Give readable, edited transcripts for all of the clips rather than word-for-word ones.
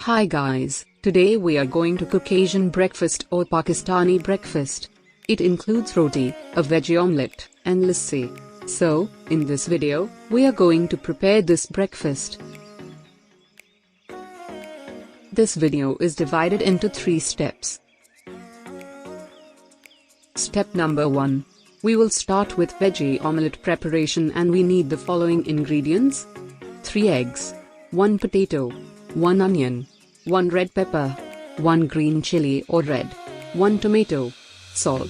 Hi guys, today we are going to cook Asian breakfast or Pakistani breakfast. It includes roti, a veggie omelette, and lassi. So, in this video, we are going to prepare this breakfast. This video is divided into 3 steps. Step number 1. We will start with veggie omelette preparation and we need the following ingredients: 3 eggs, 1 potato, 1 onion, 1 red pepper, 1 green chilli or red, 1 tomato, salt,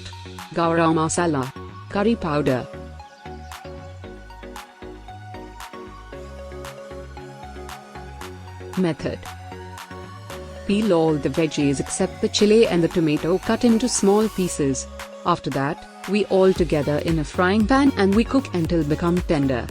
Garamasala, curry powder. Method: peel all the veggies except the chilli and the tomato, cut into small pieces. After that, we all together in a frying pan and we cook until become tender.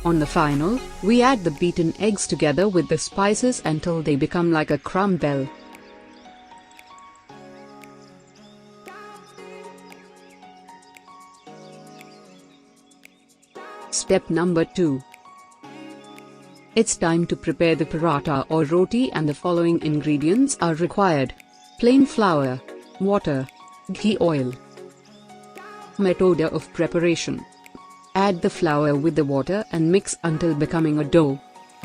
On the final, we add the beaten eggs together with the spices until they become like a crumble. Step number 2. It's time to prepare the paratha or roti and the following ingredients are required: plain flour, water, ghee oil. Method of preparation: add the flour with the water and mix until becoming a dough.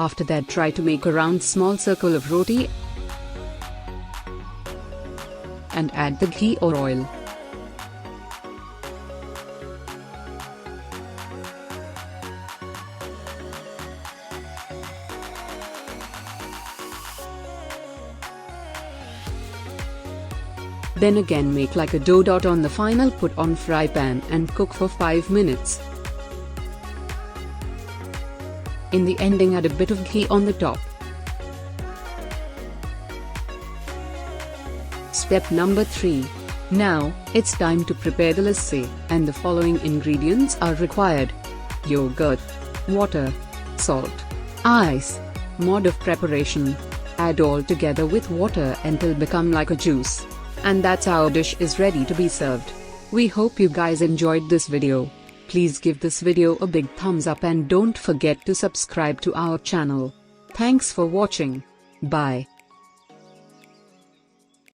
After that, try to make a round small circle of roti and add the ghee or oil. Then again make like a dough dot on the final, put on fry pan and cook for 5 minutes. In the ending, add a bit of ghee on the top. Step number 3. Now, it's time to prepare the lassi, and the following ingredients are required: yogurt, water, salt, ice. Mode of preparation: add all together with water until become like a juice. And that's our dish is ready to be served. We hope you guys enjoyed this video. Please give this video a big thumbs up and don't forget to subscribe to our channel. Thanks for watching. Bye.